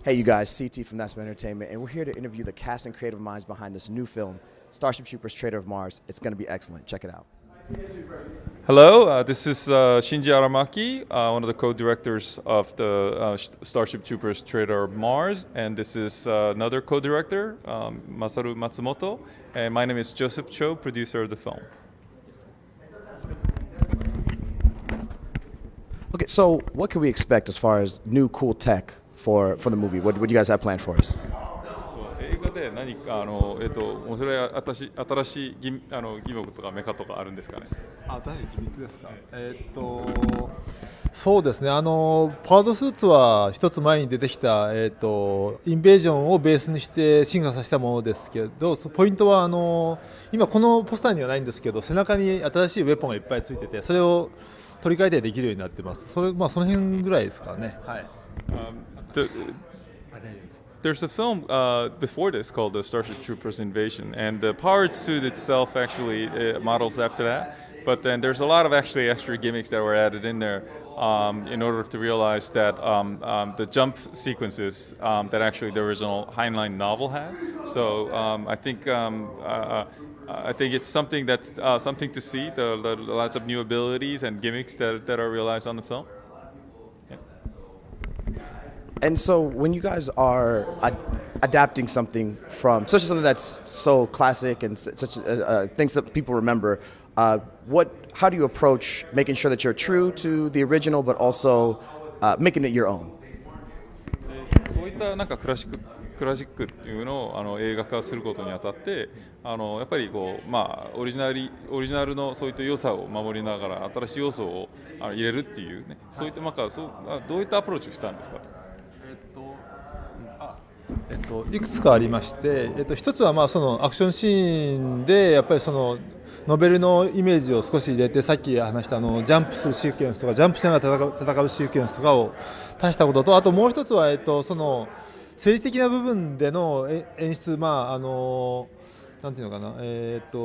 Hey, you guys, CT from That's Entertainment, and we're here to interview the cast and creative minds behind this new film, Starship Troopers Traitor of Mars. It's going to be excellent. Check it out. Hello, this is Shinji Aramaki, one of the co-directors of the Starship Troopers Traitor of Mars, and this is another co-director, Masaru Matsumoto, and my name is Joseph Cho, producer of the film. Okay, so what can we expect as far as new cool tech for the movie? What do you guys have planned for us? 映画で何か面白い新しいギミックとかメカとかあるんですかね。新しいギミックですか。そうですね。パワードスーツは一つ前に出てきたインベージョンをベースにして進化させたものですけど、ポイントは今このポスターにはないんですけど、背中に新しいウェポンがいっぱいついてて、それを取り替えてできるようになってます。その辺ぐらいですかね。はい。There's a film before this called the Starship Troopers Invasion, and the powered suit itself actually models after that. But then there's a lot of actually extra gimmicks that were added in there in order to realize that the jump sequences that actually the original Heinlein novel had. So I think it's something that's something to see. The lots of new abilities and gimmicks that are realized on the film. And so when you guys are adapting something from, especially something that's so classic and such things that people remember, how do you approach making sure that you're true to the original, but also making it your own? こういったなんかクラシックっていうのを映画化することにあたってやっぱりこうオリジナルのそういった良さを守りながら新しい要素を入れるっていうね、そういったどういったアプローチをしたんですか。いくつかありまして、一つはそのアクションシーンでやっぱりそのノベルのイメージを少し入れて、さっき話したジャンプするシーケンスとかジャンプしながら戦うシーケンスとかを足したことと、あともう一つはその政治的な部分での演出、なんていうのかな、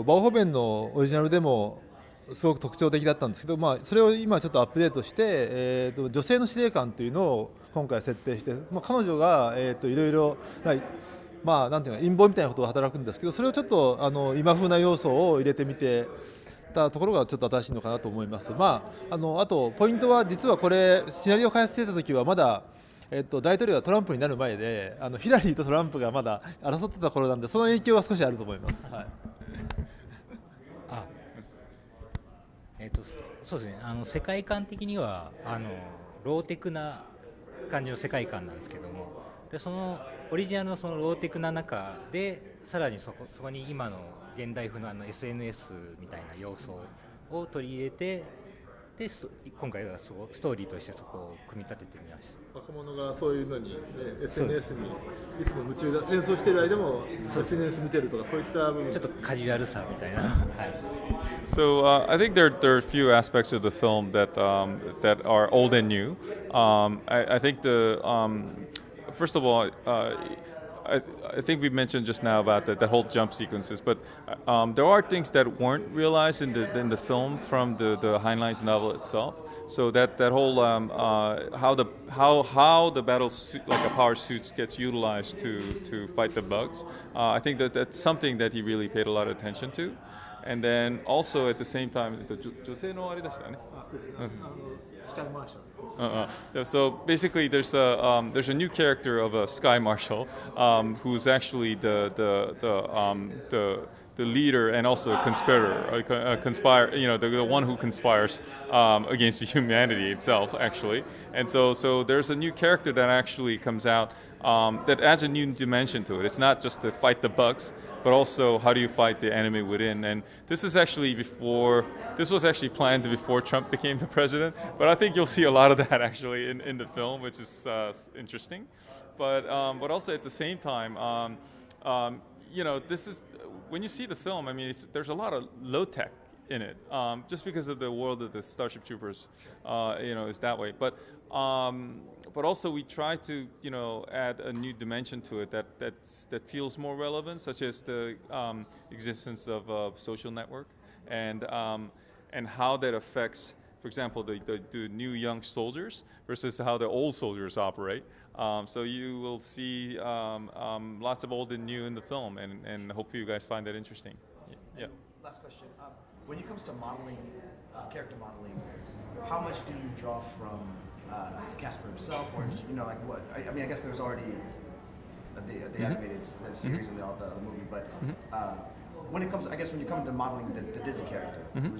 バオホベンのオリジナルでもすごく特徴的だったんですけど、それを今ちょっとアップデートして、女性の司令官というのを今回設定して、彼女がいろいろなんていうか陰謀みたいなことを働くんですけど、それをちょっと今風な要素を入れてみてたところがちょっと新しいのかなと思います。あとポイントは実はこれシナリオを開発してた時はまだ大統領がトランプになる前でヒラリーとトランプがまだ争ってた頃なんで、その影響は少しあると思います。はい。そうですね。世界観的にはローテクな感じの世界観なんですけども、でそのオリジナルのそのローテクな中でさらにそこに今の現代風のSNS みたいな要素を取り入れて、で今回はストーリーとしてそこを組み立ててみました。若者がそういうのに、SNS にいつも夢中だ、戦争している間も SNS 見てるとか、そういった部分ちょっとカジュアルさみたいな。はい。So I think there are a few aspects of the film that are old and new. I think first of all, I think we mentioned just now about the whole jump sequences, but there are things that weren't realized in the film from the Heinlein's novel itself. So that whole how the battle suit, like a power suits gets utilized to fight the bugs. I think that's something that he really paid a lot of attention to. And then also at the same time, 女性のあれでしたね。So basically, there's a new character of a Sky Marshal who's actually the leader and also a conspirator, the one who conspires against humanity itself, actually. And so there's a new character that actually comes out that adds a new dimension to it. It's not just to fight the bugs, but also how do you fight the enemy within. And this was actually planned before Trump became the president, but I think you'll see a lot of that actually in the film, which is interesting. But also at the same time, this is when you see the film, I mean, there's a lot of low tech in it, just because of the world of the Starship Troopers, is that way. But also we try to add a new dimension to it that feels more relevant, such as the existence of a social network and how that affects, for example, the new young soldiers versus how the old soldiers operate. So you will see lots of old and new in the film, and hope you guys find that interesting. Yeah. Last question. When it comes to modeling, character modeling, how much do you draw from Casper himself, or like what? I mean, I guess there's already the animated series and the movie, but when it comes, I guess when you come to modeling the Disney character, who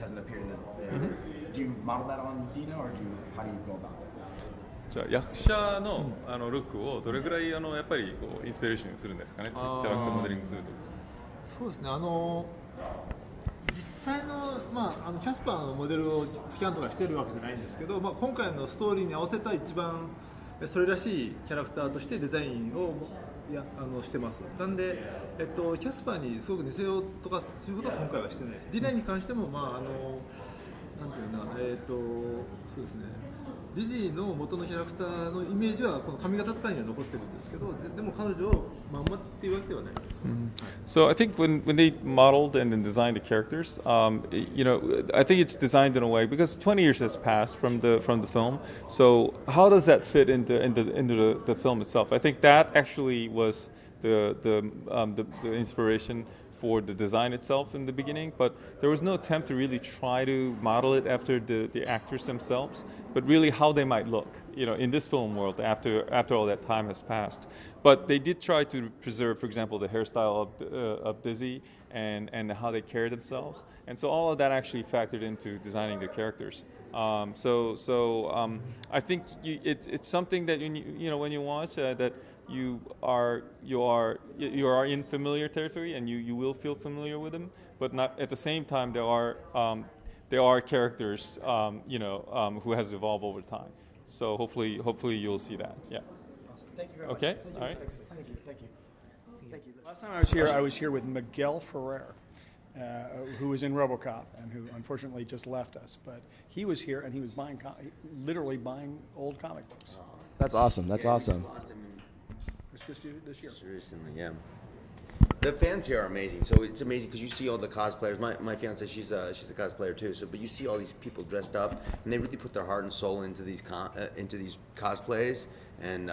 hasn't appeared in it, do you model that on Dina, or how do you go about that? じゃあ役者のルックをどれぐらいやっぱりこうインスピレーションするんですかね。キャラクターモデリングすると。そうですね。実際のキャスパーのモデルをスキャンとかしてるわけじゃないんですけど、今回のストーリーに合わせた一番それらしいキャラクターとしてデザインをしてます。なんでキャスパーにすごく似せようとかそういうことは今回はしてないです。ディナーに関してもなんていうのそうですね。ディズニーの元のキャラクターのイメージはこの髪型とかには残ってるんですけど、でも彼女をまんまっていうわけではないです。So I think when they modeled and then designed the characters, I think it's designed in a way because 20 years has passed from the film. So how does that fit into the film itself? I think that actually was the inspiration for the design itself in the beginning, but there was no attempt to really try to model it after the actors themselves, but really how they might look, in this film world after all that time has passed. But they did try to preserve, for example, the hairstyle of Dizzy and how they carry themselves, and so all of that actually factored into designing the characters. I think it's something that when you watch that. You are in familiar territory, and you will feel familiar with them. But not at the same time, there are characters, who has evolved over time. So hopefully you'll see that. Yeah. Awesome. Thank you very much. Okay. All right. Thank you. Last time I was here with Miguel Ferrer, who was in RoboCop and who unfortunately just left us. But he was here and he was literally buying old comic books. That's awesome. That's awesome. Just this year. Recently, yeah. The fans here are amazing. So it's amazing because you see all the cosplayers. My fiance, she's a cosplayer too. So, but you see all these people dressed up, and they really put their heart and soul into these cosplays, and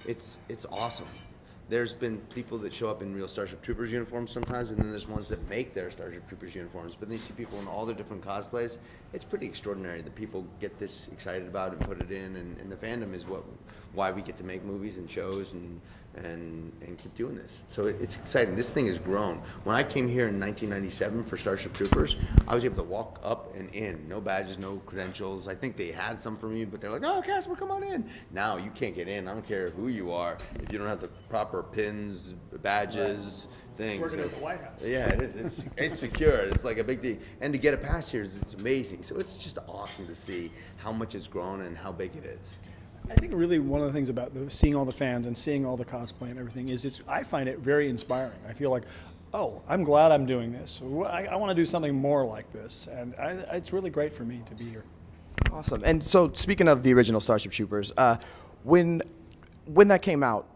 it's awesome. There's been people that show up in real Starship Troopers uniforms sometimes, and then there's ones that make their Starship Troopers uniforms. But then you see people in all their different cosplays. It's pretty extraordinary that people get this excited about it and put it in, and the fandom is why we get to make movies and shows and keep doing this. So it's exciting. This thing has grown. When I came here in 1997 for Starship Troopers, I was able to walk up and in. No badges, no credentials. I think they had some for me, but they're like, "Oh, Casper, come on in." Now you can't get in. I don't care who you are. If you don't have the proper pins, badges, things. Working at the White House. Yeah, it is. It's secure. It's like a big deal. And to get a pass here it's amazing. So it's just awesome to see how much it's grown and how big it is. I think really one of the things about seeing all the fans and seeing all the cosplay and everything is I find it very inspiring. I feel like, oh, I'm glad I'm doing this. I want to do something more like this, and it's really great for me to be here. Awesome. And so, speaking of the original Starship Troopers, when that came out,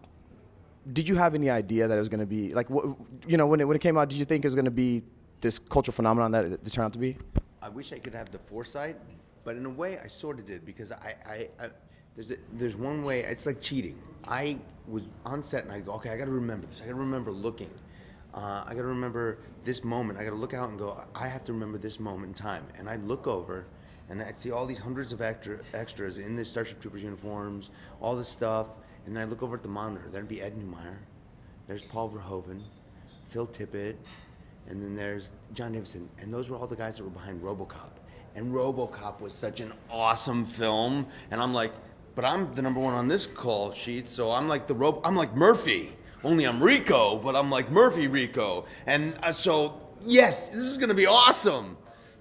did you have any idea that it was going to be like, when it came out? Did you think it was going to be this cultural phenomenon that it turned out to be? I wish I could have the foresight, but in a way, I sort of did because there's one way. It's like cheating. I was on set and I'd go, okay, I got to remember this. I got to remember looking. I got to remember this moment. I got to look out and go, I have to remember this moment in time. And I'd look over and I'd see all these hundreds of extras in the Starship Troopers uniforms, all this stuff. And then I'd look over at the monitor. There'd be Ed Neumeyer. There's Paul Verhoeven, Phil Tippett, and then there's John Davidson. And those were all the guys that were behind RoboCop. And RoboCop was such an awesome film. And I'm like, but I'm the number one on this call sheet, so I'm like I'm like Murphy. Only I'm Rico, but I'm like Murphy Rico. And so, yes, this is going to be awesome.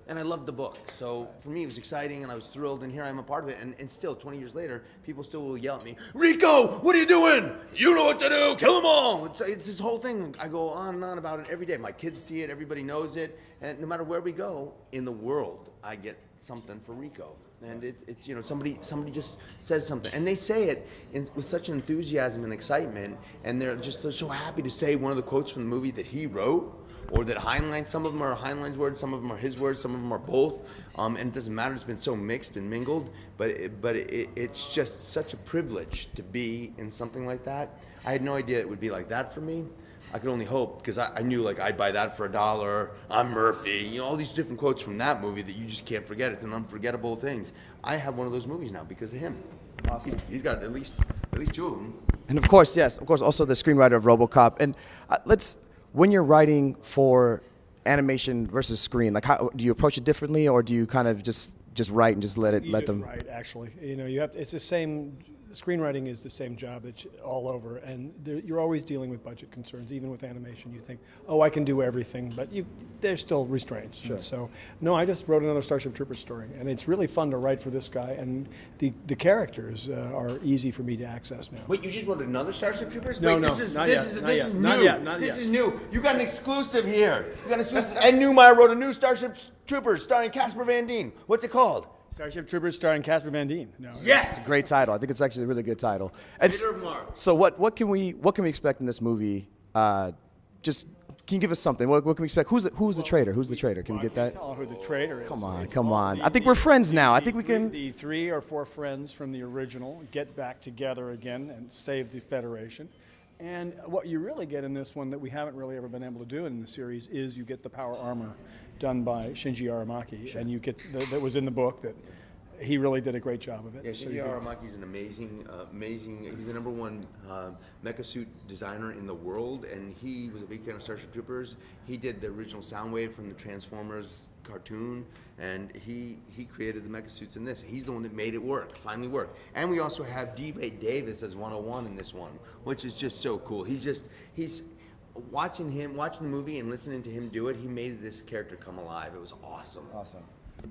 And I loved the book. So for me, it was exciting, and I was thrilled, and here I am a part of it. And still, 20 years later, people still will yell at me, Rico, what are you doing? You know what to do. Kill them all. It's this whole thing. I go on and on about it every day. My kids see it. Everybody knows it. And no matter where we go in the world, I get something for Rico. And it's somebody just says something, and they say it with such enthusiasm and excitement, and they're so happy to say one of the quotes from the movie that he wrote, or that Heinlein. Some of them are Heinlein's words, some of them are his words, some of them are both, and it doesn't matter. It's been so mixed and mingled, but it's just such a privilege to be in something like that. I had no idea it would be like that for me. I could only hope, because I knew like I'd buy that for $1. I'm Murphy. All these different quotes from that movie that you just can't forget. It's an unforgettable thing. I have one of those movies now because of him. Awesome. He's got at least 2 of them. And of course, also the screenwriter of RoboCop. And when you're writing for animation versus screen, like how do you approach it differently, or do you kind of just write and just let them? Right, actually, you have to, it's the same. Screenwriting is the same job that's all over, and you're always dealing with budget concerns. Even with animation, you think, oh, I can do everything, but there's still restraints. Sure. So, no, I just wrote another Starship Troopers story, and it's really fun to write for this guy, and the characters are easy for me to access now. Wait, you just wrote another Starship Troopers? No, Wait, no, this is not this yet, is not new. yet, not This yet. is new. You got an exclusive here. You got an exclusive. And Newmeyer wrote a new Starship Troopers starring Casper Van Dien. What's it called? Starship Troopers starring Casper Van Dien. No, Yes. It's a great title. I think it's actually a really good title. And Traitor of Mars. So what can we expect in this movie? Just can you give us something? What can we expect? Who's the traitor? Who's the traitor? Can we get that? I can't tell who the traitor is. Come on. I think we're friends now. I think we can. The 3 or 4 friends from the original get back together again and save the Federation. And what you really get in this one that we haven't really ever been able to do in the series is you get the power armor done by Shinji Aramaki, and you get that was in the book that he really did a great job of it. Yeah, So Shinji you get- Aramaki is an amazing. He's the #1 mecha suit designer in the world, and he was a big fan of Starship Troopers. He did the original Soundwave from the Transformers cartoon, and he created the mecha suits in this. He's the one that made it work, finally work. And we also have D. Ray Davis as 101 in this one, which is just so cool. He's watching the movie and listening to him do it. He made this character come alive. It was awesome. Awesome.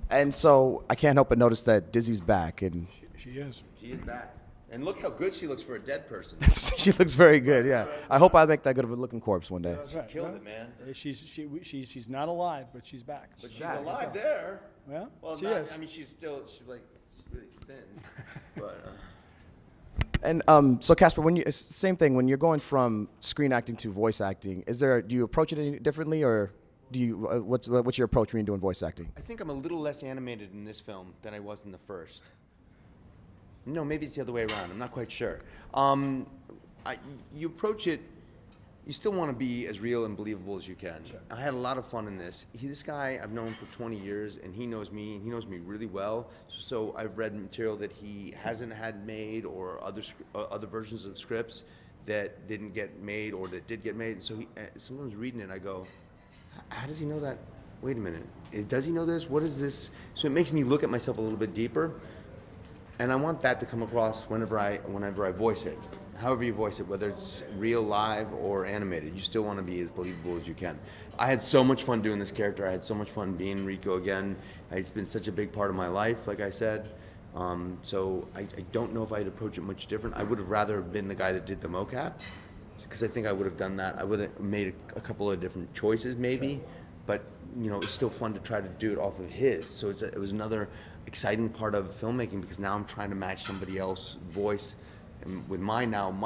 And so I can't help but notice that Dizzy's back, and She is. She is back. And look how good she looks for a dead person. she looks very good. Yeah. I hope I make that good of a looking corpse one day. That's right. Killed it, man. She's not alive, but she's back. But she's alive there. Well, she not, is. I mean, she's really thin. But And so Casper, it's the same thing when you're going from screen acting to voice acting. Do you approach it any differently, or do you what's your approach when you're doing voice acting? I think I'm a little less animated in this film than I was in the first. No, maybe it's the other way around. I'm not quite sure. You approach it, you still want to be as real and believable as you can. Sure. I had a lot of fun in this. This guy I've known for 20 years, and he knows me, and he knows me really well. So I've read material that he hasn't had made, or other versions of the scripts that didn't get made or that did get made. And so someone's reading it, I go, how does he know that? Wait a minute. Does he know this? What is this? So it makes me look at myself a little bit deeper. And I want that to come across whenever I voice it. However you voice it, whether it's real, live, or animated, you still want to be as believable as you can. I had so much fun doing this character. I had so much fun being Rico again. It's been such a big part of my life, like I said. So I don't know if I'd approach it much different. I would have rather been the guy that did the mocap, because I think I would have done that. I would have made a couple of different choices maybe, but it's still fun to try to do it off of his. So it was another exciting part of filmmaking, because now I'm trying to match somebody else's voice and with my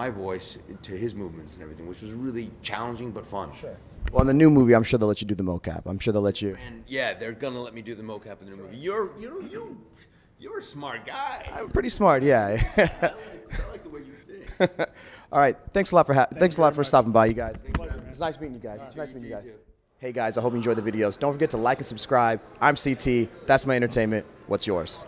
voice to his movements and everything, which was really challenging but fun. Sure. Well, in the new movie, I'm sure they'll let you do the mocap. I'm sure they'll let you. And yeah, they're gonna let me do the mocap in the new movie. You're a smart guy. I'm pretty smart, yeah. I like the way you think. All right, thanks a lot for stopping by, you guys. It's nice meeting you guys. It's nice meeting you guys. Hey guys, I hope you enjoyed the videos. Don't forget to like and subscribe. I'm CT. That's my entertainment. What's yours?